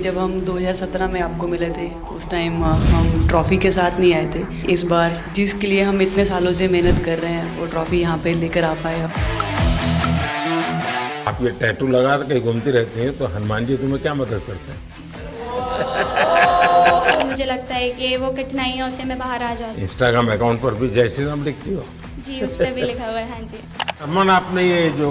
जब हम 2017 में आपको मिले थे उस टाइम हम ट्रॉफ़ी के साथ नहीं आए थे। इस बार जिसके लिए हम इतने सालों से मेहनत कर रहे हैं वो ट्रॉफ़ी यहाँ पे लेकर आ पाए। आप ये टैटू लगा के घूमती रहती हैं तो हनुमान जी तुम्हें क्या मदद करते हैं? मुझे लगता है कि वो कठिनाइयों से मैं बाहर आ जाऊँ। इंस्टाग्राम अकाउंट पर भी जय श्री राम लिखती हो? जी, उस पर भी लिखा हुआ है। हाँ जी। अमन, आपने ये जो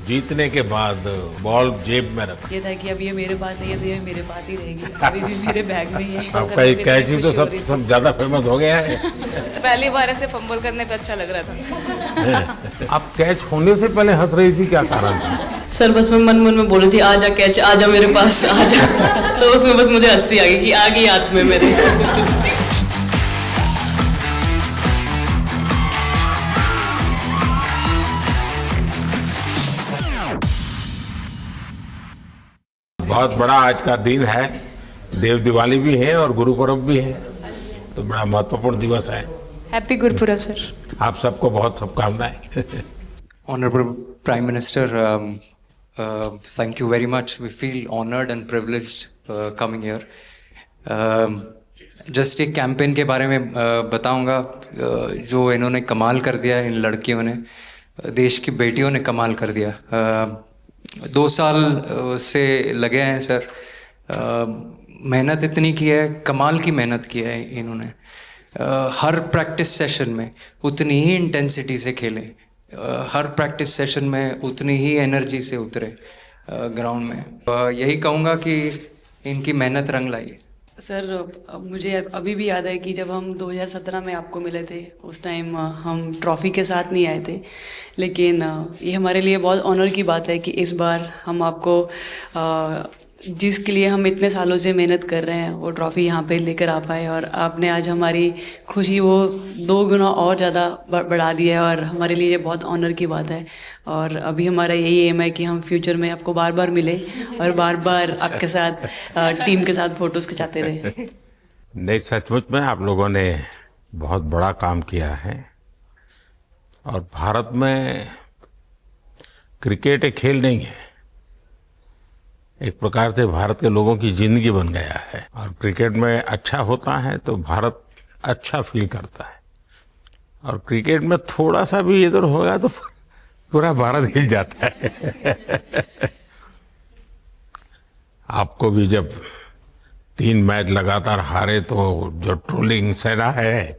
जीतने के बाद बॉल जेब में रखा, ये था कि अब ये मेरे पास है, ये तो ये मेरे पास ही रहेगी, अभी भी मेरे बैग में ही है। आपका एक कैच ही तो सब ज्यादा फेमस हो गया है। पहली बार ऐसे फंबल करने पे अच्छा लग रहा था। आप कैच होने से पहले हंस रही थी, क्या कारण था? सर बस मैं मन में बोली थी आजा कैच, आजा मेरे पास आजा। तो उसमें बस मुझे हंसी आ गई कि आ गई हाथ में मेरे। बहुत बड़ा आज का दिन है, देव दिवाली भी है और गुरु पर्व भी है, तो बड़ा महत्वपूर्ण दिवस है। Happy Gurpurab sir. आप सबको बहुत शुभकामनाएं। Honorable Prime Minister, thank you very much. We feel honored and privileged coming here. Just एक कैंपेन के बारे में बताऊंगा जो इन्होंने कमाल कर दिया, इन लड़कियों ने, देश की बेटियों ने कमाल कर दिया। 2 साल से लगे हैं सर, मेहनत इतनी की है, कमाल की मेहनत की है इन्होंने। हर प्रैक्टिस सेशन में उतनी ही इंटेंसिटी से खेले, हर प्रैक्टिस सेशन में उतनी ही एनर्जी से उतरे ग्राउंड में। यही कहूँगा कि इनकी मेहनत रंग लाई। सर मुझे अभी भी याद है कि जब हम 2017 में आपको मिले थे उस टाइम हम ट्रॉफ़ी के साथ नहीं आए थे, लेकिन ये हमारे लिए बहुत ऑनर की बात है कि इस बार हम आपको जिसके लिए हम इतने सालों से मेहनत कर रहे हैं वो ट्रॉफ़ी यहाँ पे लेकर आ पाए, और आपने आज हमारी खुशी वो 2 गुना और ज़्यादा बढ़ा दिया है, और हमारे लिए ये बहुत ऑनर की बात है। और अभी हमारा यही एम है कि हम फ्यूचर में आपको बार बार मिले और बार बार आपके साथ टीम के साथ फ़ोटोज़ खिंचाते रहे। नहीं, सचमुच में आप लोगों ने बहुत बड़ा काम किया है, और भारत में क्रिकेट एक खेल नहीं है, एक प्रकार से भारत के लोगों की जिंदगी बन गया है, और क्रिकेट में अच्छा होता है तो भारत अच्छा फील करता है, और क्रिकेट में थोड़ा सा भी इधर होगा तो पूरा भारत हिल जाता है। आपको भी जब 3 मैच लगातार हारे तो जो ट्रोलिंग सेना है,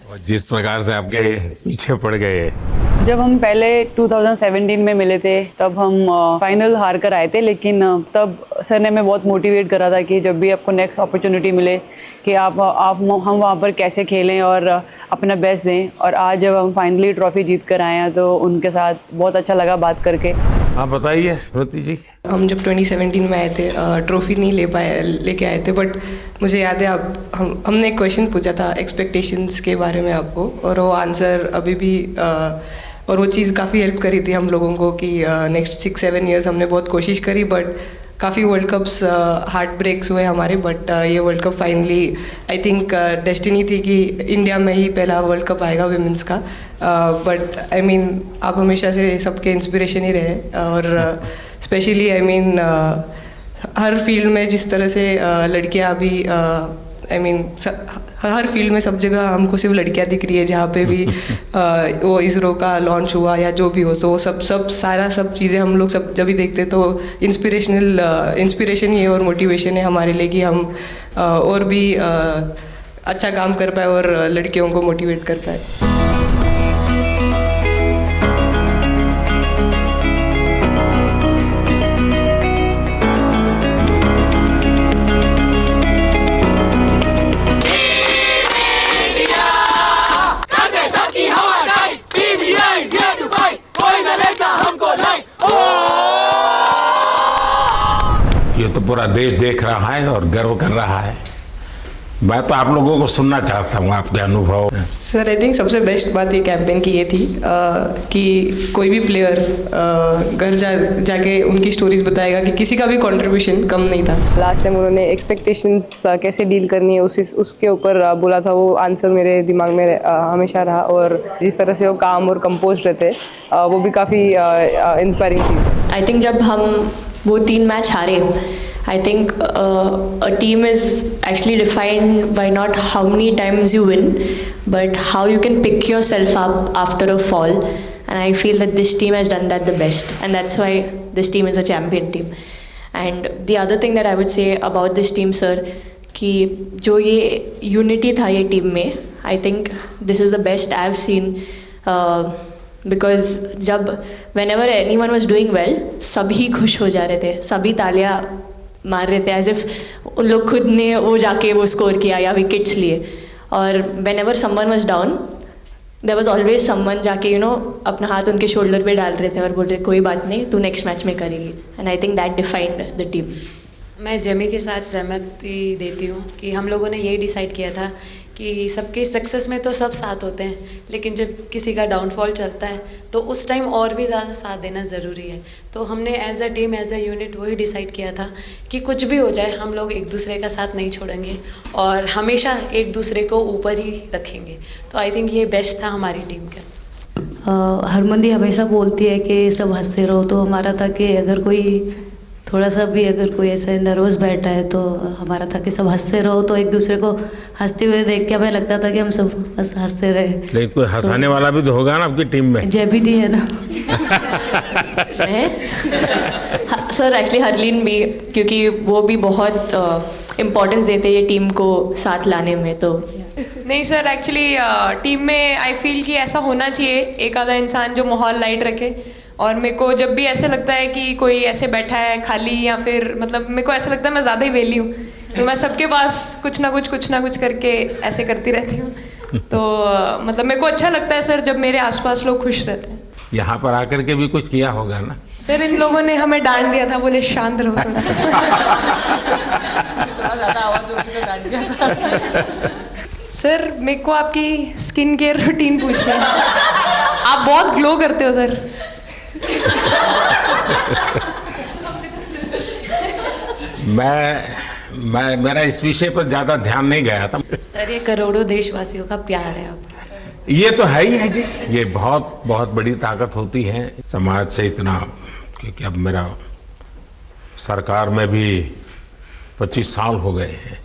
और जिस प्रकार से आपके पीछे पड़ गए। जब हम पहले 2017 में मिले थे तब हम फाइनल हार कर आए थे, लेकिन तब सर ने हमें बहुत मोटिवेट करा था कि जब भी आपको नेक्स्ट अपॉर्चुनिटी मिले कि हम वहाँ पर कैसे खेलें और अपना बेस्ट दें। और आज जब हम फाइनली ट्रॉफ़ी जीत कर आए हैं तो उनके साथ बहुत अच्छा लगा बात करके। हाँ बताइए श्रुति जी। हम जब 2017 में आए थे ट्रॉफी नहीं लेके आए थे, बट मुझे याद है हमने एक क्वेश्चन पूछा था एक्सपेक्टेशंस के बारे में आपको, और वो आंसर अभी भी और वो चीज़ काफ़ी हेल्प करी थी हम लोगों को कि नेक्स्ट 6-7 ईयर्स हमने बहुत कोशिश करी, बट काफ़ी वर्ल्ड कप्स हार्ट ब्रेक्स हुए हमारे, बट ये world cup finally I think destiny थी कि इंडिया में ही पहला वर्ल्ड कप आएगा विमेंस का। बट आई मीन आप हमेशा से सबके इंस्पिरेशन ही रहे, और specially I mean her field में जिस तरह से लड़कियां अभी आई मीन हर फील्ड में सब जगह हमको सिर्फ लड़कियां दिख रही है, जहाँ पे भी वो इसरो का लॉन्च हुआ या जो भी हो, तो सब चीज़ें हम लोग सब जब भी देखते तो इंस्पिरेशन ही है और मोटिवेशन है हमारे लिए कि हम और भी अच्छा काम कर पाए और लड़कियों को मोटिवेट कर पाए। ये तो पूरा देश देख रहा है और गर्व कर रहा है। मैं तो आप लोगों को सुनना चाहता हूँ आपके अनुभव। सर आई थिंक सबसे बेस्ट बात ये कैंपेन की ये थी कि कोई भी प्लेयर घर जाके उनकी स्टोरीज बताएगा कि किसी का भी कंट्रीब्यूशन कम नहीं था। लास्ट टाइम उन्होंने एक्सपेक्टेशंस कैसे डील करनी है उसके ऊपर बोला था, वो आंसर मेरे दिमाग में हमेशा रहा, और जिस तरह से वो काम और कंपोज रहते वो भी काफ़ी इंस्पायरिंग थी। आई थिंक जब हम वो 3 मैच हारे. I think a team is actually defined by not how many times you win, but how you can pick yourself up after a fall. And I feel that this team has done that the best, and that's why this team is a champion team. And the other thing that I would say about this team, sir, कि जो ये unity था ये team में, I think this is the best I've seen. Because जब whenever anyone was doing well, सभी खुश हो जा रहे थे, सभी तालियां मार रहे थे, as if उन लोग खुद ने वो जाके वो स्कोर किया या विकेट्स लिए. और whenever someone was down, there was always someone जाके अपना हाथ उनके शोल्डर पे डाल रहे थे और बोल रहे कोई बात नहीं, तू नेक्स्ट मैच में करेगी. And I think that defined the team. मैं जेमी के साथ सहमति देती हूँ कि हम लोगों ने यही डिसाइड किया था कि सबकी सक्सेस में तो सब साथ होते हैं, लेकिन जब किसी का डाउनफॉल चलता है तो उस टाइम और भी ज़्यादा साथ देना ज़रूरी है. तो हमने as a team, as a unit वही डिसाइड किया था कि कुछ भी हो जाए हम लोग एक दूसरे का साथ नहीं छोड़ेंगे और हमेशा एक दूसरे को ऊपर ही रखेंगे. तो आई थिंक ये बेस्ट था हमारी टीम का. हरमंदी हमेशा बोलती है कि सब हंसते रहो, तो हमारा था कि अगर कोई थोड़ा सा भी अगर कोई ऐसे नर्वस बैठा है तो हमारा था कि सब हंसते रहो, तो एक दूसरे को हंसते हुए देख के हमें लगता था कि हम सब हंसते रहे. लेकिन कोई हंसाने वाला भी तो होगा ना आपकी टीम में. जैबी दी है ना. सर एक्चुअली हरलीन भी, क्योंकि वो भी बहुत इम्पोर्टेंस देते हैं ये टीम को साथ लाने में. तो नहीं सर, एक्चुअली टीम में आई फील कि ऐसा होना चाहिए एक आधा इंसान जो माहौल लाइट रखे. और मेरे को जब भी ऐसे लगता है कि कोई ऐसे बैठा है खाली, या फिर मतलब मेरे को ऐसा लगता है मैं ज़्यादा ही वेली हूँ, तो मैं सबके पास कुछ ना कुछ करके ऐसे करती रहती हूँ. तो मतलब मेरे को अच्छा लगता है सर जब मेरे आसपास लोग खुश रहते हैं. यहाँ पर आकर के भी कुछ किया होगा ना सर? इन लोगों ने हमें डांट दिया था, बोले शांत रहो थोड़ा. सर मेरे को आपकी स्किन केयर रूटीन पूछना है. आप बहुत ग्लो करते हो सर. मैं मेरा इस विषय पर ज्यादा ध्यान नहीं गया था. सर ये करोड़ों देशवासियों का प्यार है आप. ये तो है ही है जी, ये बहुत बहुत बड़ी ताकत होती है समाज से. इतना क्योंकि अब मेरा सरकार में भी 25 साल हो गए हैं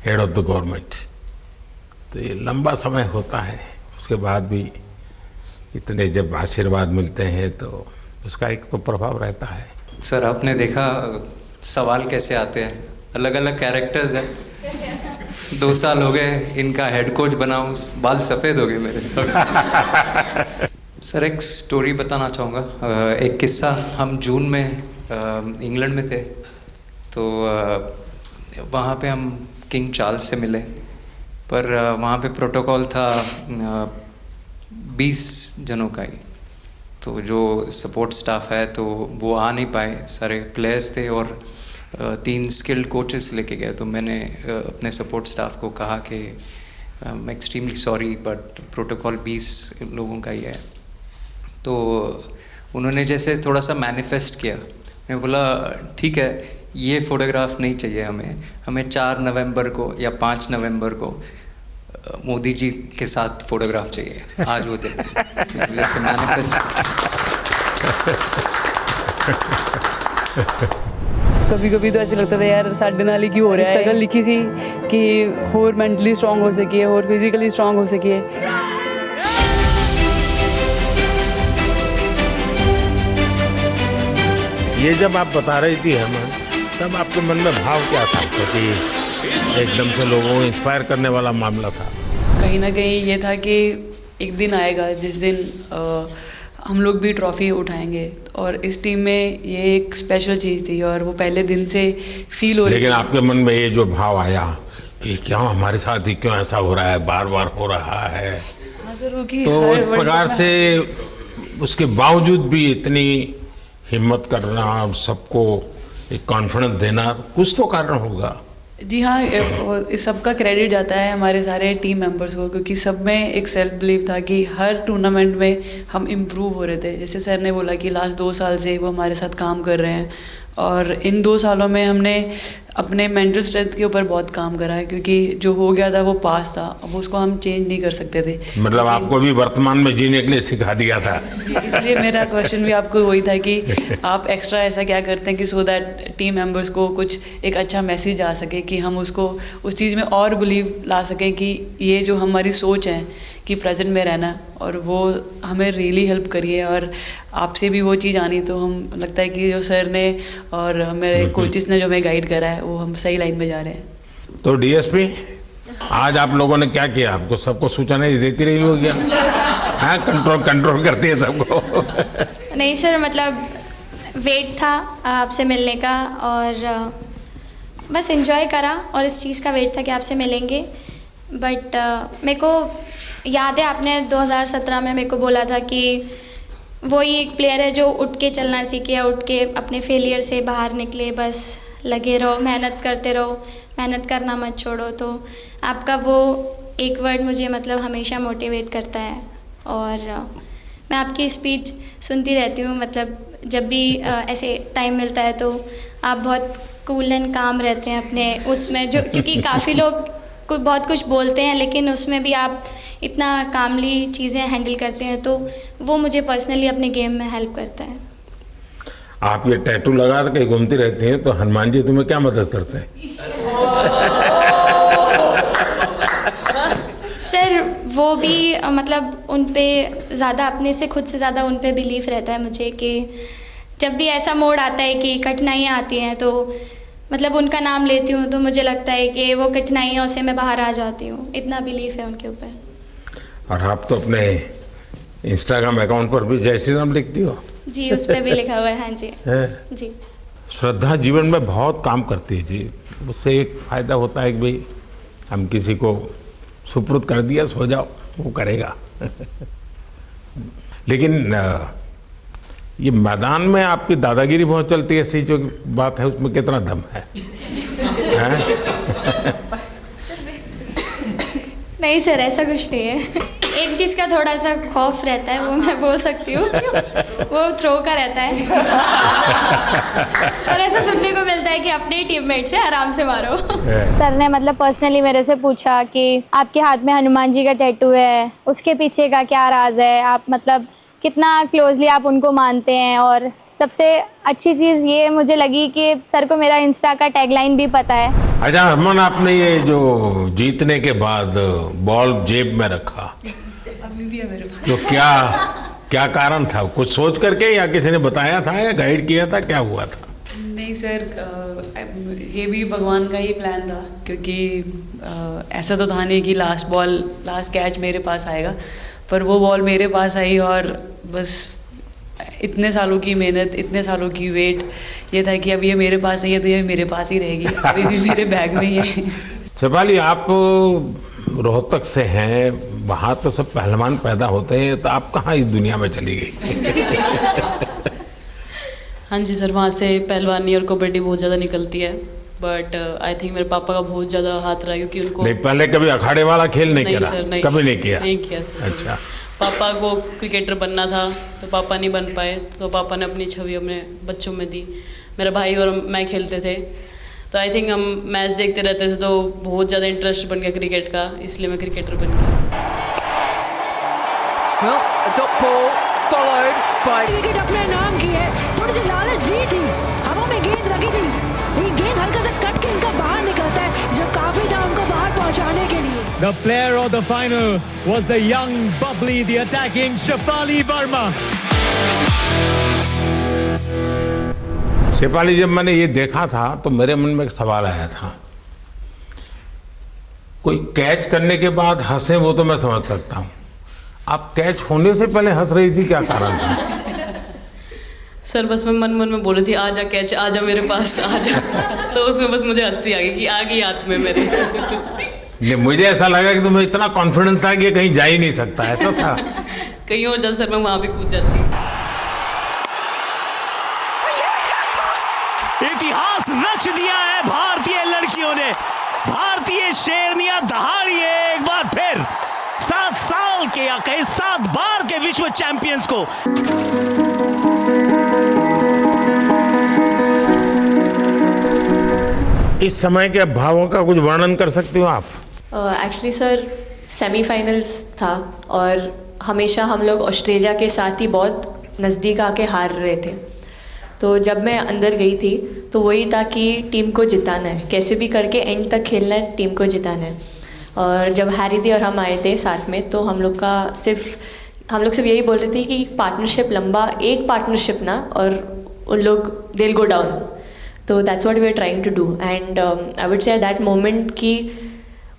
हेड ऑफ द गवर्नमेंट, तो ये लंबा समय होता है. उसके बाद भी इतने जब आशीर्वाद मिलते हैं तो उसका एक तो प्रभाव रहता है. सर आपने देखा सवाल कैसे आते हैं, अलग अलग कैरेक्टर्स हैं. 2 साल हो गए इनका हेड कोच बनाऊं, बाल सफ़ेद हो गए मेरे. सर एक स्टोरी बताना चाहूँगा. एक किस्सा, हम जून में इंग्लैंड में थे, तो वहाँ पे हम किंग चार्ल्स से मिले, पर वहाँ पे प्रोटोकॉल था 20 जनों का ही. तो जो सपोर्ट स्टाफ है तो वो आ नहीं पाए, सारे प्लेयर्स थे और 3 स्किल्ड कोचेस लेके गए. तो मैंने अपने सपोर्ट स्टाफ को कहा कि I am extremely sorry but protocol 20 लोगों का ही है. तो उन्होंने जैसे थोड़ा सा मैनिफेस्ट किया. मैं बोला ठीक है, ये फ़ोटोग्राफ नहीं चाहिए हमें 4 नवंबर को या 5 नवंबर को मोदी जी के साथ फोटोग्राफ चाहिए. आज वो दिन जैसे मैनिफेस्ट. कभी कभी तो ऐसे लगता था यार साढ़े नाल ही क्यों हो रहा है. स्ट्रगल लिखी थी कि होर मैंटली स्ट्रॉन्ग हो सकिए, होर फिजिकली स्ट्रॉन्ग हो सकिए. ये जब आप बता रही थी हमें, तब आपके मन में भाव क्या था? क्योंकि एकदम से लोगों को इंस्पायर करने वाला मामला था. कहीं ना कहीं ये था कि एक दिन आएगा जिस दिन हम लोग भी ट्रॉफी उठाएंगे, और इस टीम में ये एक स्पेशल चीज़ थी और वो पहले दिन से फील हो रही. लेकिन आपके मन में ये जो भाव आया कि क्या हमारे साथ ही क्यों ऐसा हो रहा है, बार बार हो रहा है, तो एक प्रकार से उसके बावजूद भी इतनी हिम्मत करना और सबको एक कॉन्फिडेंस देना, कुछ तो कारण होगा. जी हाँ, इस सब का क्रेडिट जाता है हमारे सारे टीम मेंबर्स को, क्योंकि सब में एक सेल्फ बिलीव था कि हर टूर्नामेंट में हम इम्प्रूव हो रहे थे. जैसे सर ने बोला कि लास्ट 2 साल से वो हमारे साथ काम कर रहे हैं, और इन 2 सालों में हमने अपने मेंटल स्ट्रेंथ के ऊपर बहुत काम करा है, क्योंकि जो हो गया था वो पास था, अब उसको हम चेंज नहीं कर सकते थे। मतलब आपको भी वर्तमान में जीने के लिए सिखा दिया था। इसलिए मेरा क्वेश्चन भी आपको वही था कि आप एक्स्ट्रा ऐसा क्या करते हैं कि सो दैट टीम मेंबर्स को कुछ एक अच्छा मैसेज आ सके, कि हम उसको उस चीज़ में और बिलीव ला सकें कि ये जो हमारी सोच है कि प्रेजेंट में रहना, और वो हमें रियली हेल्प करिए। और आपसे भी वो चीज़ आनी, तो हम लगता है कि जो सर ने और मेरे कोचेस ने जो हमें गाइड करा है, वो हम सही लाइन में जा रहे हैं। तो डीएसपी, आज आप लोगों ने क्या किया? आपको सबको सूचनाएं देती रही होगी, हाँ, कंट्रोल करती है सबको। नहीं सर, मतलब वेट था आपसे मिलने का, और बस एंजॉय करा, और इस चीज़ का वेट था कि आपसे मिलेंगे। बट मेरे को याद है आपने 2017 में मेरे को बोला था कि वही एक प्लेयर है जो उठ के चलना सीखे, उठ के अपने फेलियर से बाहर निकले, बस लगे रहो, मेहनत करते रहो, मेहनत करना मत छोड़ो। तो आपका वो एक वर्ड मुझे मतलब हमेशा मोटिवेट करता है, और मैं आपकी स्पीच सुनती रहती हूँ, मतलब जब भी ऐसे टाइम मिलता है तो आप बहुत कूल एंड काम रहते हैं अपने उसमें, जो क्योंकि काफ़ी लोग बहुत कुछ बोलते हैं, लेकिन उसमें भी आप इतना कामली चीज़ें हैंडल करते हैं, तो वो मुझे पर्सनली अपने गेम में हेल्प करता है। आप ये टैटू लगा के घूमती रहती हैं, तो हनुमान जी तुम्हें क्या मदद करते हैं? सर वो भी मतलब उन पे ज़्यादा, अपने से खुद से ज़्यादा उन पे बिलीफ रहता है मुझे, कि जब भी ऐसा मोड़ आता है कि कठिनाइयाँ आती हैं, तो मतलब उनका नाम लेती हूँ तो मुझे लगता है कि वो कठिनाइयों से मैं बाहर आ जाती हूँ, इतना बिलीफ है उनके ऊपर। और आप तो अपने इंस्टाग्राम अकाउंट पर भी जय श्री राम लिखती हो? जी, उस पर भी लिखा हुआ है। हाँ जी। है? जी। श्रद्धा जीवन में बहुत काम करती है जी। उससे एक फ़ायदा होता है कि भाई हम किसी को सुपुर्द कर दिया, सो जाओ, वो करेगा। लेकिन ये मैदान में आपकी दादागिरी बहुत चलती है, ऐसी जो बात है उसमें कितना दम है? नहीं सर, ऐसा कुछ नहीं है। एक चीज़ का थोड़ा सा खौफ रहता है, वो मैं बोल सकती हूँ, वो थ्रो का रहता है। और ऐसा सुनने को मिलता है कि अपने ही टीममेट से आराम से मारो। सर ने मतलब पर्सनली मेरे से पूछा कि आपके हाथ में हनुमान जी का टैटू है, उसके पीछे का क्या राज है, आप मतलब कितना क्लोजली आप उनको मानते हैं। और सबसे अच्छी चीज़ ये मुझे लगी कि सर को मेरा इंस्टा का टैगलाइन भी पता है। अच्छा हरमन, आपने ये जो जीतने के बाद बॉल जेब में रखा, अभी भी है मेरे पास। तो क्या कारण था? कुछ सोच करके, या किसी ने बताया था, या गाइड किया था, क्या हुआ था? नहीं सर, ये भी भगवान का ही प्लान था, क्योंकि ऐसा तो था नहीं कि लास्ट कैच मेरे पास आएगा, पर वो बॉल मेरे पास आई, और बस इतने सालों की मेहनत, इतने सालों की वेट, ये था कि अब ये मेरे पास है, तो ये मेरे पास ही रहेगी, अभी भी मेरे बैग में ही है। शेफाली, आप रोहतक से हैं, वहाँ तो सब पहलवान पैदा होते हैं, तो आप कहाँ इस दुनिया में चली गई? हाँ जी सर, वहाँ से पहलवानी और कबड्डी बहुत ज़्यादा निकलती है, बट आई थिंक मेरे पापा का बहुत ज़्यादा हाथ रहा, क्योंकि उनको नहीं, पहले कभी अखाड़े वाला खेल नहीं खेला? सर, नहीं, कभी नहीं किया? नहीं किया सर। अच्छा। पापा को क्रिकेटर बनना था, तो पापा नहीं बन पाए, तो पापा ने अपनी छवि अपने बच्चों में दी। मेरा भाई और मैं खेलते थे, तो आई थिंक हम मैच देखते रहते थे, तो बहुत ज़्यादा इंटरेस्ट बन गया क्रिकेट का, इसलिए मैं क्रिकेटर बन गया। विकेट अपने नाम की है, थोड़ी सी लालच दी थी, हवा में गेंद लगी थी, ये गेंद हल्का सा कट के इनका बाहर निकलता है, जब काफी था उनको बाहर पहुंचाने के लिए। The player of the final was the young, bubbly, the attacking Shefali Verma. Shefali, जब मैंने ये देखा था तो मेरे मन में एक सवाल आया था। कोई कैच करने के बाद हंसे वो तो मैं समझ सकता हूँ, आप कैच होने से पहले हंस रही थी, क्या कारण था? सर बस मैं मन में बोल रही थी, आजा कैच, आजा मेरे पास, आजा। तो उसमें बस मुझे हंसी आ गई कि आ गई हाथ में मेरे। नहीं, मुझे ऐसा लगा कि तुम्हें इतना कॉन्फिडेंस था कि कहीं जा ही नहीं सकता, ऐसा था? कहीं और जाता सर, मैं वहाँ भी कूद जाती। इतिहास रच दिया है भारतीय लड़कियों ने। भारतीय शेरनियां दहाड़ी है एक बार फिर 7 साल के या कहीं 7 बार के विश्व चैंपियंस को। इस समय के भावों का कुछ वर्णन कर सकते हो आप? एक्चुअली सर सेमीफाइनल्स था और हमेशा हम लोग ऑस्ट्रेलिया के साथ ही बहुत नज़दीक आके हार रहे थे। तो जब मैं अंदर गई थी तो वही था कि टीम को जिताना है, कैसे भी करके एंड तक खेलना है, टीम को जिताना है। और जब हैरी दी और हम आए थे साथ में तो हम लोग सिर्फ यही बोल रहे थे कि पार्टनरशिप लंबा, एक पार्टनरशिप ना, और उन लोग दे विल गो डाउन। तो that's what we are trying to do and I would say at that moment कि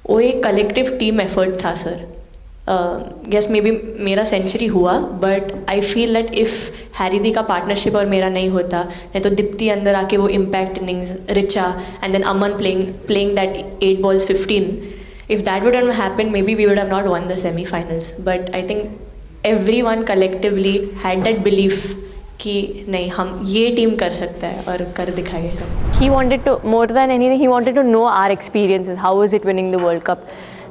वो एक कलेक्टिव टीम एफर्ट था सर। गेस मे बी मेरा सेंचुरी हुआ but I feel that if Harry di का partnership और मेरा नहीं होता, नहीं तो दीप्ति अंदर आके वो impact innings, Richa and then Aman playing that 8 balls 15, if that would have happened maybe we would have not won the semi-finals, but I think everyone collectively had that belief कि नहीं हम ये टीम कर सकता है और कर दिखाएगा। He wanted to, more than anything, he wanted to know our experiences. How was it winning the World Cup?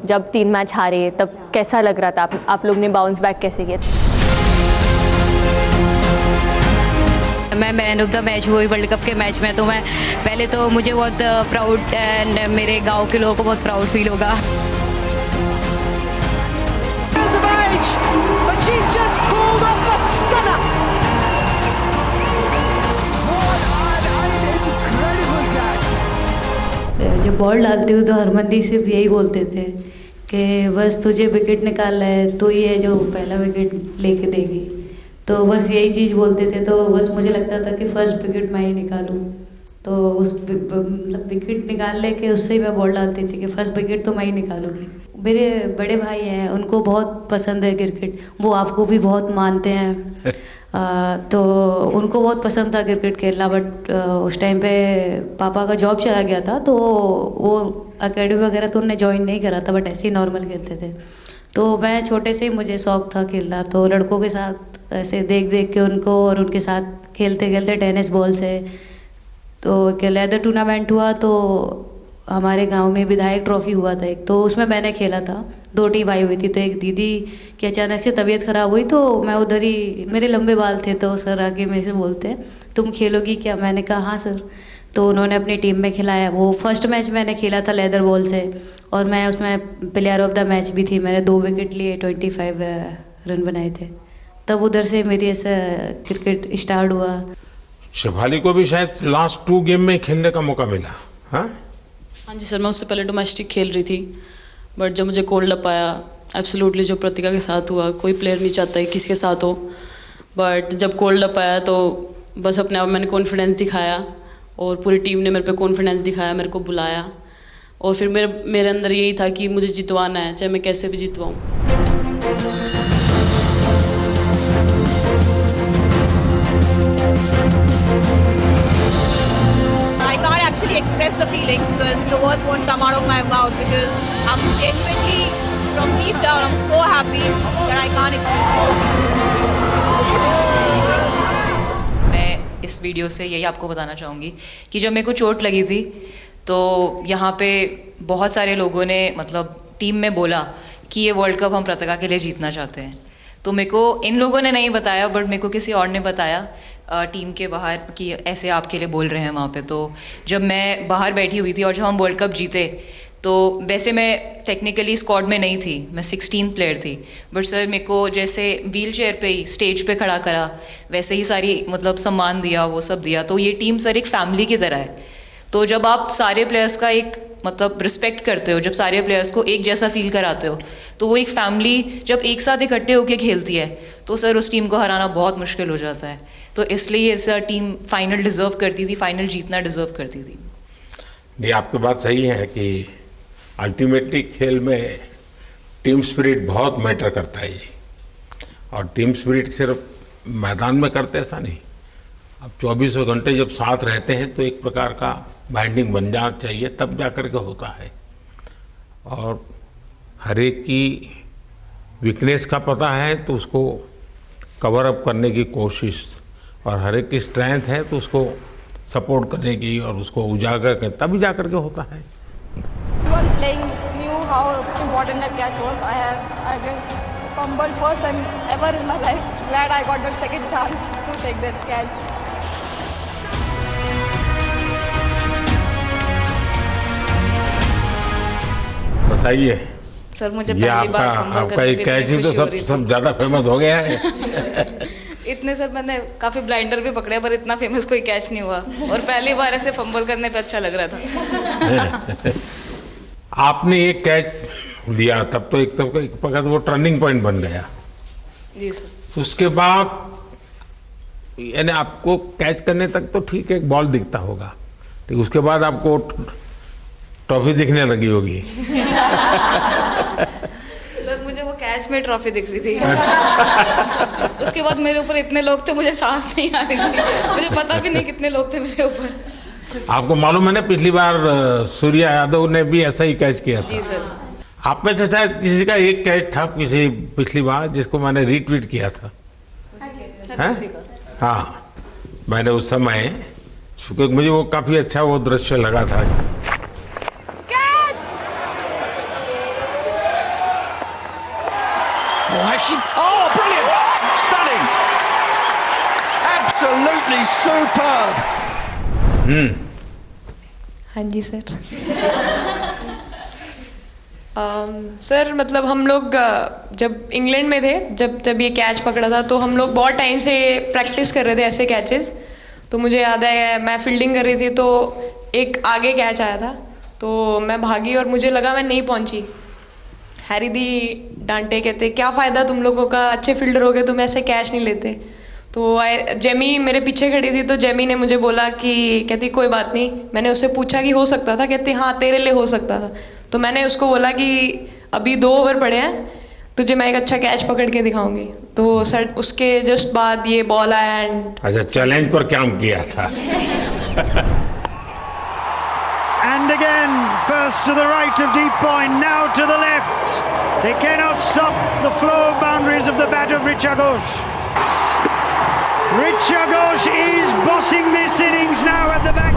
जब 3 मैच हारे तब कैसा लग रहा था, आप लोग ने बाउंस बैक कैसे किया? मैं मैन ऑफ द मैच हुई वर्ल्ड कप के मैच में, तो मैं पहले तो मुझे बहुत प्राउड एंड मेरे गांव के लोगों को बहुत प्राउड फील होगा। जब बॉल डालती हूँ तो हरमनदीप सिर्फ यही बोलते थे कि बस तुझे विकेट निकालना है, तो ये जो पहला विकेट लेके देगी, तो बस यही चीज़ बोलते थे। तो बस मुझे लगता था कि फर्स्ट विकेट मैं ही निकालूं, तो उस मतलब विकेट निकालने के उससे ही मैं बॉल डालती थी कि फर्स्ट विकेट तो मैं ही निकालूंगी। मेरे बड़े भाई हैं, उनको बहुत पसंद है क्रिकेट, वो आपको भी बहुत मानते हैं। तो उनको बहुत पसंद था क्रिकेट खेलना, बट उस टाइम पे पापा का जॉब चला गया था, तो वो एकेडमी वगैरह तो उन्होंने ज्वाइन नहीं करा था, बट ऐसे ही नॉर्मल खेलते थे। तो मैं छोटे से ही मुझे शौक़ था खेलना, तो लड़कों के साथ ऐसे देख देख के उनको और उनके साथ खेलते खेलते टेनिस बॉल से, तो एक लेदर टूर्नामेंट हुआ, तो हमारे गांव में विधायक ट्रॉफी हुआ था एक, तो उसमें मैंने खेला था। 2 टीम आई हुई थी, तो एक दीदी की अचानक से तबीयत ख़राब हुई, तो मैं उधर ही, मेरे लंबे बाल थे, तो सर आके मेरे से बोलते हैं तुम खेलोगी क्या? मैंने कहा हाँ सर। तो उन्होंने अपनी टीम में खिलाया। वो फर्स्ट मैच मैंने खेला था लेदर बॉल से, और मैं उसमें प्लेयर ऑफ द मैच भी थी। मैंने 2 विकेट लिए, 25 रन बनाए थे। तब उधर से मेरी ऐसा क्रिकेट स्टार्ट हुआ। शेफाली को भी शायद लास्ट 2 गेम में खेलने का मौका मिला। हाँ जी सर, मैं उससे पहले डोमेस्टिक खेल रही थी, बट जब मुझे कोल्ड अप आया, एब्सोल्युटली जो प्रतिका के साथ हुआ, कोई प्लेयर नहीं चाहता है किसके साथ हो, बट जब कोल्ड अप आया तो बस अपने आप मैंने कॉन्फिडेंस दिखाया, और पूरी टीम ने मेरे पे कॉन्फिडेंस दिखाया, मेरे को बुलाया, और फिर मेरे अंदर यही था कि मुझे जितवाना है, चाहे मैं कैसे भी जितवाऊँ। I can't actually express the feelings because the words won't come out of my mouth, because I'm genuinely, from deep down, I'm so happy that I can't express it. मैं इस वीडियो से यही आपको बताना चाहूँगी कि जब मेरे को चोट लगी थी, तो यहाँ पे बहुत सारे लोगों ने, मतलब टीम में बोला कि ये वर्ल्ड कप हम प्रतिका के लिए जीतना चाहते हैं। तो मेरे को इन लोगों ने नहीं बताया, बट मेरे को किसी और ने बताया टीम के बाहर कि ऐसे आपके लिए बोल रहे हैं वहाँ पे। तो जब मैं बाहर बैठी हुई थी और जब हम वर्ल्ड कप जीते, तो वैसे मैं टेक्निकली स्क्वाड में नहीं थी, मैं 16th प्लेयर थी, बट सर मेरे को जैसे व्हील चेयर पे ही स्टेज पे खड़ा करा, वैसे ही सारी मतलब सम्मान दिया, वो सब दिया। तो ये टीम सर एक फैमिली की तरह है। तो जब आप सारे प्लेयर्स का एक मतलब रिस्पेक्ट करते हो, जब सारे प्लेयर्स को एक जैसा फील कराते हो, तो वो एक फैमिली जब एक साथ इकट्ठे होकर खेलती है, तो सर उस टीम को हराना बहुत मुश्किल हो जाता है। तो इसलिए सर टीम फाइनल डिज़र्व करती थी, फाइनल जीतना डिज़र्व करती थी। नहीं, आपकी बात सही है कि अल्टीमेटली खेल में टीम स्पिरिट बहुत मैटर करता है जी। और टीम स्पिरिट सिर्फ मैदान में करते ऐसा नहीं, अब 24 घंटे जब साथ रहते हैं तो एक प्रकार का बाइंडिंग बन जाना चाहिए, तब जा कर के होता है। और हर एक की वीकनेस का पता है तो उसको कवर अप करने की कोशिश, और हर एक की स्ट्रेंथ है तो उसको सपोर्ट करने की और उसको उजागर कर, तभी जा कर के होता है। Everyone playing knew how important that catch was. I've been fumbled first time ever in my life. Glad I got that second chance to take that catch. बताइए, सर मुझे ये पहली बार फंबल आपका करने एक पे कैच इतनी ही तो खुशी हो सब रही थी। सब ज्यादा फेमस हो गया है। इतने सर मैंने काफी ब्लाइंडर भी पकड़े पर इतना फेमस कोई कैच नहीं हुआ और पहली बार ऐसे फंबल करने पे अच्छा लग रहा था। आपने एक कैच लिया तब तो एक प्रकार से वो टर्निंग पॉइंट बन गया। जी सर। तो उसके बाद यानी आपको कैच करने तक तो ठीक है, एक बॉल दिखता होगा, लेकिन उसके बाद आपको ट्रॉफी दिखने लगी होगी। सर मुझे वो कैच में ट्रॉफी दिख रही थी। उसके बाद मेरे ऊपर इतने लोग थे, मुझे सांस नहीं आ रही थी, मुझे पता भी नहीं कितने लोग थे मेरे ऊपर। आपको मालूम है ना, पिछली बार सूर्या यादव ने भी ऐसा ही कैच किया था। जी सर। आप में से शायद किसी का एक कैच था किसी पिछली बार जिसको मैंने रीट्वीट किया था। हैं? हाँ, मैंने उस समय, क्योंकि मुझे वो काफी अच्छा वो दृश्य लगा था। Oh, brilliant! Stunning! Absolutely superb! हाँ जी सर। सर मतलब हम लोग जब इंग्लैंड में थे, जब ये कैच पकड़ा था, तो हम लोग बहुत टाइम से प्रैक्टिस कर रहे थे ऐसे कैचेस। तो मुझे याद है मैं फील्डिंग कर रही थी तो एक आगे कैच आया था, तो मैं भागी और मुझे लगा मैं नहीं पहुंची। हैरी दी डांटे, कहते क्या फ़ायदा तुम लोगों का, अच्छे फील्डर हो गए तुम ऐसे कैच नहीं लेते। तो जेमी मेरे पीछे खड़ी थी, तो जेमी ने मुझे बोला कि, कहती कोई बात नहीं। मैंने उससे पूछा कि हो सकता था, कहती हाँ तेरे लिए हो सकता था। तो मैंने उसको बोला कि अभी 2 ओवर पड़े हैं, तुझे मैं एक अच्छा कैच पकड़ के दिखाऊंगी। तो सर उसके जस्ट बाद ये बॉल आया एंड। अच्छा, चैलेंज पर काम किया था। And again, first to the right of deep point, now to the left. They cannot stop the flow of boundaries of the bat of Richa Ghosh. Richa Ghosh is bossing this innings now at the back.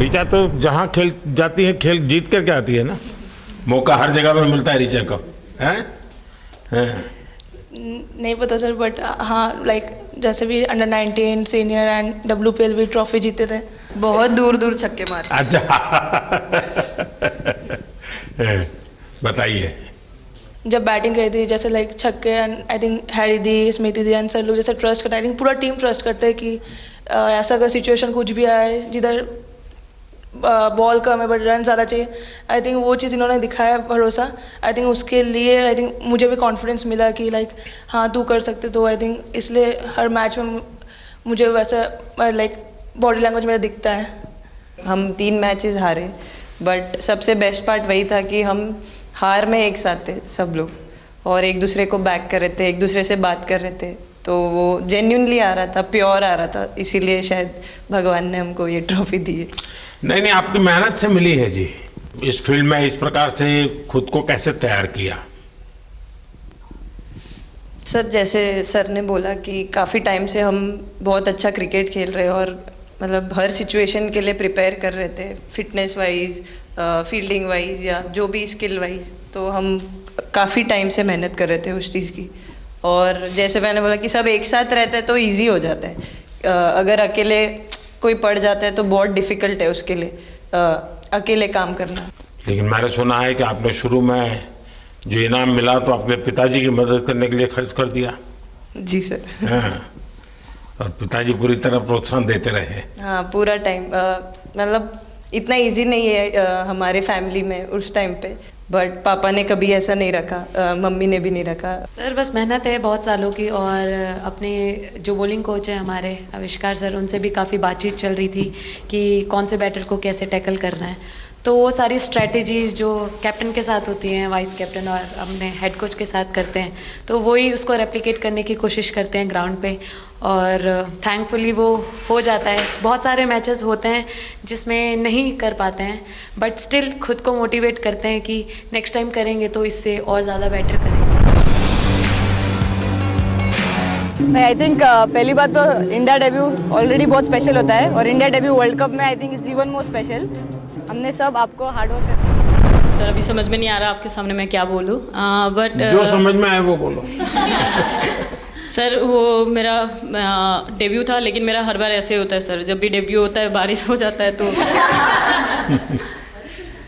Richa तो जहाँ खेल जाती है, खेल जीत करके आती है ना। मौका हर जगह पे मिलता है ऋचा को, हैं? नहीं पता सर, बट हाँ लाइक जैसे भी अंडर 19 सीनियर एंड WPL भी ट्रॉफी जीते थे। बहुत दूर दूर छक्के मारे। अच्छा। बताइए। जब बैटिंग करी थी जैसे लाइक छक्के, and I think Harry the, Smriti the and sir लोग जैसे ट्रस्ट करते हैं, आई थिंक पूरा टीम ट्रस्ट करते हैं कि ऐसा अगर सिचुएशन कुछ भी आए जिधर बॉल कम है बट रन ज़्यादा चाहिए, आई थिंक वो चीज़ इन्होंने दिखाया भरोसा। आई थिंक उसके लिए आई थिंक मुझे भी कॉन्फिडेंस मिला कि लाइक हाँ तू कर सकते। तो आई थिंक इसलिए हर मैच में मुझे वैसा लाइक बॉडी लैंग्वेज मेरा दिखता है। हम 3 मैचेस हारे, बट सबसे बेस्ट पार्ट वही था कि हम हार में एक साथ थे सब लोग, और एक दूसरे को बैक कर रहे थे, एक दूसरे से बात कर रहे थे। तो वो जेन्युइनली आ रहा था, प्योर आ रहा था, इसीलिए शायद भगवान ने हमको ये ट्रॉफी दी है। नहीं, आपकी मेहनत से मिली है जी। इस फील्ड में इस प्रकार से खुद को कैसे तैयार किया? सर जैसे सर ने बोला कि काफ़ी टाइम से हम बहुत अच्छा क्रिकेट खेल रहे हैं और मतलब हर सिचुएशन के लिए प्रिपेयर कर रहे थे, फिटनेस वाइज, फील्डिंग वाइज या जो भी स्किल वाइज। तो हम काफ़ी टाइम से मेहनत कर रहे थे उस चीज़ की। और जैसे मैंने बोला कि सब एक साथ रहते हैं तो इजी हो जाता है। अगर अकेले कोई पड़ जाता है तो बहुत डिफ़िकल्ट है उसके लिए अकेले काम करना। लेकिन मैंने सुना है कि आपने शुरू में जो इनाम मिला तो अपने पिताजी की मदद करने के लिए खर्च कर दिया। जी सर। हाँ, और पिताजी पूरी तरह प्रोत्साहन देते रहे। हाँ, पूरा टाइम मतलब इतना इजी नहीं है हमारे फैमिली में उस टाइम पे, बट पापा ने कभी ऐसा नहीं रखा, मम्मी ने भी नहीं रखा। सर बस मेहनत है बहुत सालों की, और अपने जो बॉलिंग कोच हैं हमारे आविष्कार सर, उनसे भी काफ़ी बातचीत चल रही थी कि कौन से बैटर को कैसे टैकल करना है। तो वो सारी स्ट्रैटेजीज़ जो कैप्टन के साथ होती हैं, वाइस कैप्टन और अपने हेड कोच के साथ करते हैं, तो वही उसको रेप्लिकेट करने की कोशिश करते हैं ग्राउंड पे, और थैंकफुली वो हो जाता है। बहुत सारे मैचेस होते हैं जिसमें नहीं कर पाते हैं, बट स्टिल खुद को मोटिवेट करते हैं कि नेक्स्ट टाइम करेंगे तो इससे और ज़्यादा बेटर करेंगे। आई थिंक पहली बात तो इंडिया डेब्यू ऑलरेडी बहुत स्पेशल होता है, और इंडिया डेब्यू वर्ल्ड कप में I think it's even more special. हमने सब आपको हार्ड वर्क करना। सर अभी समझ में नहीं आ रहा आपके सामने मैं क्या बोलूँ, बट जो समझ में आए वो बोलो। सर वो मेरा डेब्यू था, लेकिन मेरा हर बार ऐसे होता है सर, जब भी डेब्यू होता है बारिश हो जाता है तो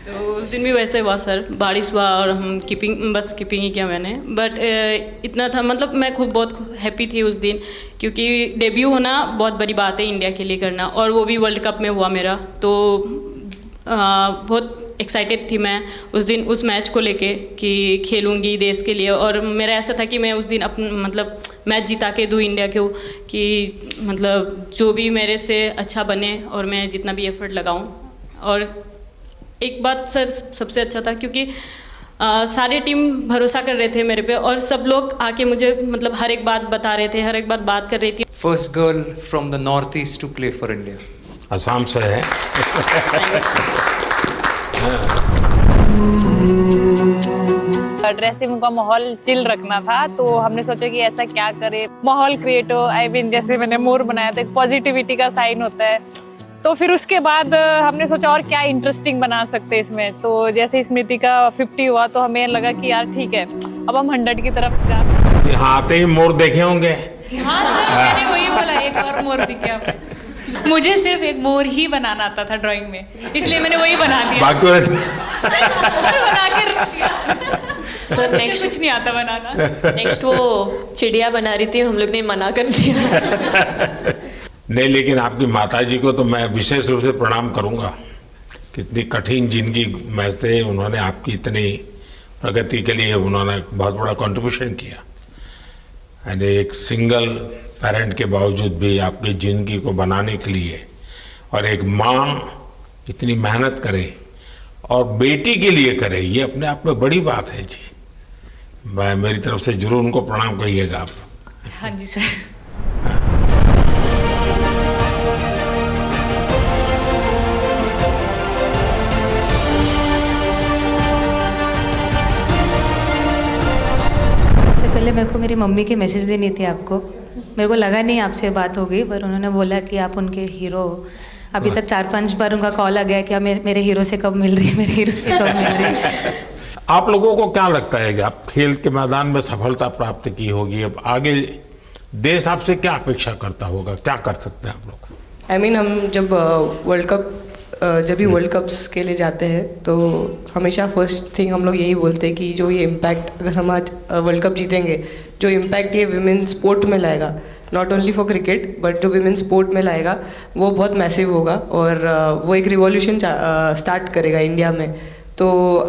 तो उस दिन भी वैसे हुआ सर, बारिश हुआ और हम बस कीपिंग ही किया मैंने। बट इतना था, मतलब मैं खुद बहुत हैप्पी थी उस दिन, क्योंकि डेब्यू होना बहुत बड़ी बात है इंडिया के लिए करना, और वो भी वर्ल्ड कप में हुआ मेरा। तो बहुत एक्साइटेड थी मैं उस दिन उस मैच को लेके कि खेलूँगी देश के लिए, और मेरा ऐसा था कि मैं उस दिन मतलब मैच जिता के दूँ इंडिया को, कि मतलब जो भी मेरे से अच्छा बने और मैं जितना भी एफर्ट लगाऊँ। और एक बात सर सबसे अच्छा था, क्योंकि सारी टीम भरोसा कर रहे थे मेरे पे, और सब लोग आके मुझे मतलब हर एक बात बता रहे थे, हर एक बात कर रही थी। First girl from the north east to play for India. Assam से है। ड्रेसिंग रूम का माहौल चिल रखना था, तो हमने सोचा कि ऐसा क्या करे, माहौल क्रिएट हो। आई मीन जैसे मैंने मोर बनाया तो एक पॉजिटिविटी का साइन होता है। तो फिर उसके बाद हमने सोचा और क्या इंटरेस्टिंग बना सकते हैं इसमें। तो जैसे स्मृति का 50 हुआ तो हमें लगा कि यार ठीक है, अब हम 100 की तरफ जा। यहाँ आते ही मोर देखे होंगे। हाँ सर, मैंने वही बोला, एक और मोर दिखे आपको। मुझे सिर्फ एक मोर ही बनाना आता था ड्राइंग में, इसलिए मैंने वही बना दिया। बाकी बना के रख दिया। सर नेक्स्ट कुछ नहीं आता बनाना। नेक्स्ट वो चिड़िया बना रही थी, हम लोग ने मना कर दिया। नहीं, लेकिन आपकी माताजी को तो मैं विशेष रूप से प्रणाम करूंगा। कितनी कठिन जिंदगी में थे, उन्होंने आपकी इतनी प्रगति के लिए उन्होंने बहुत बड़ा कंट्रीब्यूशन किया। यानी एक सिंगल पेरेंट के बावजूद भी आपकी ज़िंदगी को बनाने के लिए, और एक माँ इतनी मेहनत करे और बेटी के लिए करे, ये अपने आप में बड़ी बात है जी। मैं मेरी तरफ से जरूर उनको प्रणाम कहिएगा आप। हाँ जी सर। सबसे पहले मेरे को मेरी मम्मी की मैसेज देनी थी आपको। मेरे को लगा नहीं आपसे बात हो गई, पर उन्होंने बोला कि आप उनके हीरो हो। अभी तक 4-5 बार उनका कॉल आ गया कि आप मेरे हीरो से कब मिल रही है, मेरे हीरो से कब मिल रही है। आप लोगों को क्या लगता है कि आप खेल के मैदान में सफलता प्राप्त की होगी, अब आगे देश आपसे क्या अपेक्षा करता होगा, क्या कर सकते हैं आप लोग? आई मीन हम जब वर्ल्ड कप्स के लिए जाते हैं तो हमेशा फर्स्ट थिंग हम लोग यही बोलते हैं कि जो ये इम्पैक्ट, अगर हम आज वर्ल्ड कप जीतेंगे, जो इम्पैक्ट ये विमेन स्पोर्ट में लाएगा, not only for cricket but जो विमेन स्पोर्ट में लाएगा, वो बहुत मैसिव होगा और वो एक रिवॉल्यूशन स्टार्ट करेगा इंडिया में। तो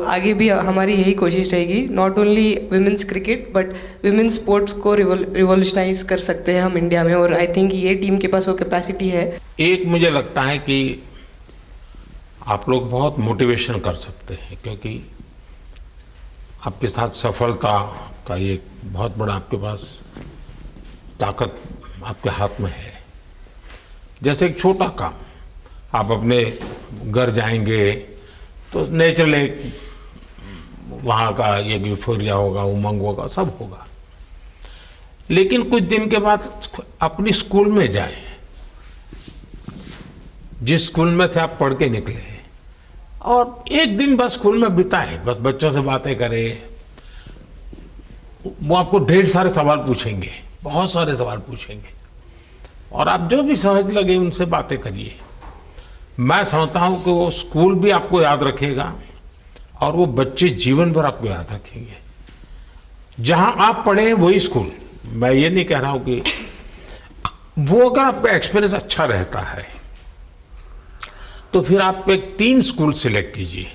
आगे भी हमारी यही कोशिश रहेगी, not only women's cricket but women sports को रिवॉल्यूशनाइज कर सकते हैं हम इंडिया में, और आई थिंक ये टीम के पास वो कैपेसिटी है। एक मुझे लगता है कि आप लोग बहुत मोटिवेशन कर सकते हैं, क्योंकि आपके साथ सफलता का एक बहुत बड़ा आपके पास ताकत आपके हाथ में है। जैसे एक छोटा काम, आप अपने घर जाएंगे तो नेचुरल एक वहाँ का एक यूफोरिया होगा, उमंग होगा, सब होगा। लेकिन कुछ दिन के बाद अपनी स्कूल में जाएं, जिस स्कूल में से आप पढ़ के निकले हैं, और एक दिन बस स्कूल में बिताए, बस बच्चों से बातें करें। वो आपको ढेर सारे सवाल पूछेंगे, बहुत सारे सवाल पूछेंगे, और आप जो भी सहज लगे उनसे बातें करिए। मैं समझता हूं कि वो स्कूल भी आपको याद रखेगा और वो बच्चे जीवन भर आपको याद रखेंगे। जहां आप पढ़े हैं वही स्कूल, मैं ये नहीं कह रहा हूं कि वो, अगर आपका एक्सपीरियंस अच्छा रहता है तो फिर आप एक 3 स्कूल सिलेक्ट कीजिए।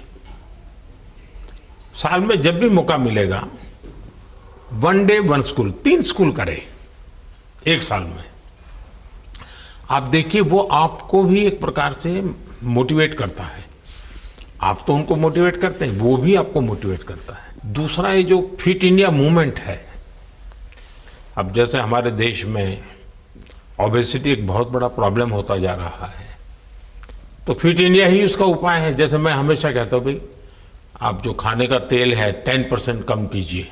साल में जब भी मौका मिलेगा 1 डे 1 स्कूल, 3 स्कूल करें एक साल में। आप देखिए वो आपको भी एक प्रकार से मोटिवेट करता है। आप तो उनको मोटिवेट करते हैं, वो भी आपको मोटिवेट करता है। दूसरा ये जो फिट इंडिया मूवमेंट है, अब जैसे हमारे देश में ओबेसिटी एक बहुत बड़ा प्रॉब्लम होता जा रहा है, तो फिट इंडिया ही उसका उपाय है। जैसे मैं हमेशा कहता हूँ, भाई आप जो खाने का तेल है 10% कम कीजिए,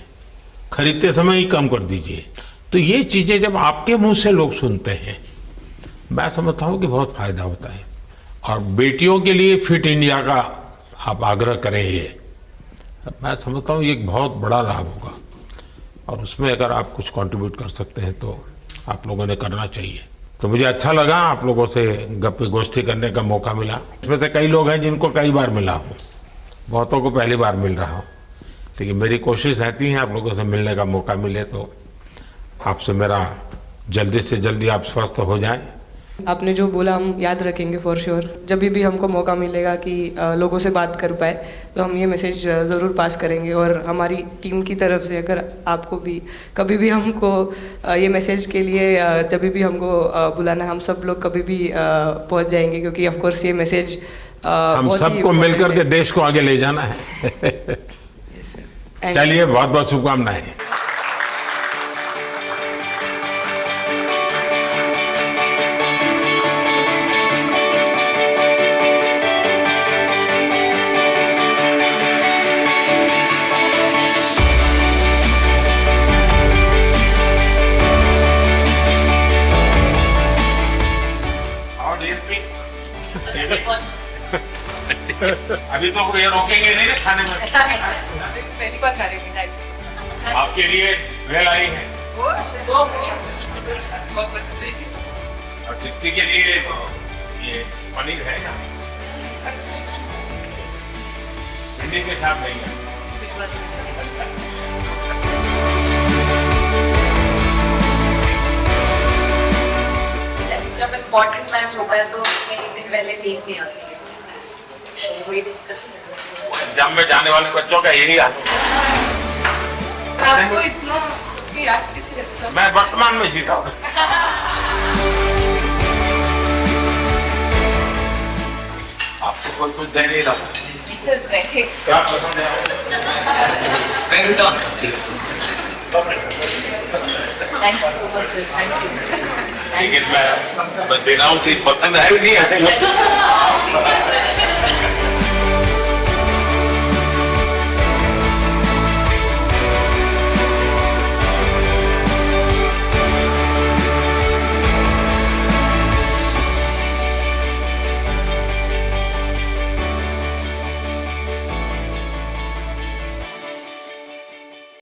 खरीदते समय ही कम कर दीजिए। तो ये चीज़ें जब आपके मुंह से लोग सुनते हैं, मैं समझता हूँ कि बहुत फायदा होता है। और बेटियों के लिए फिट इंडिया का आप आग्रह करें, ये मैं समझता हूँ ये एक बहुत बड़ा लाभ होगा, और उसमें अगर आप कुछ कंट्रीब्यूट कर सकते हैं तो आप लोगों ने करना चाहिए। तो मुझे अच्छा लगा आप लोगों से गप्पे गोष्ठी करने का मौका मिला। इसमें से कई लोग हैं जिनको कई बार मिला हूँ, बहुतों को पहली बार मिल रहा हूँ, लेकिन मेरी कोशिश रहती है आप लोगों से मिलने का मौका मिले तो आपसे मेरा जल्दी से जल्दी आप स्वस्थ हो जाएं। आपने जो बोला हम याद रखेंगे फॉर श्योर। जब भी हमको मौका मिलेगा कि लोगों से बात कर पाए तो हम ये मैसेज ज़रूर पास करेंगे। और हमारी टीम की तरफ से अगर आपको भी कभी भी हमको ये मैसेज के लिए जब भी हमको बुलाना, हम सब लोग कभी भी पहुंच जाएंगे, क्योंकि ऑफ कोर्स ये मैसेज हम सबको मिलकर के देश को आगे ले जाना है। चलिए, बहुत बहुत शुभकामनाएं। अभी तो ये रोकेंगे नहीं ना खाने में। पहली बार खा रही हूँ। आपके लिए वेल आई है और चिट्ठी के लिए ये पनीर है ना, भिंडी के साथ नहीं है। जब इम्पोर्टेंट मैच होता है तो एक दिन पहले टीम नहीं आती है, तो वही डिस्कस एग्जाम में जाने वाले बच्चों का यही हाल। आपको इतना मैं वर्तमान में जीता हूँ। आपको कोई कुछ दे नहीं रहा। क्या पसंद है? लेकिन मैं देना हूँ, पसंद है नहीं है।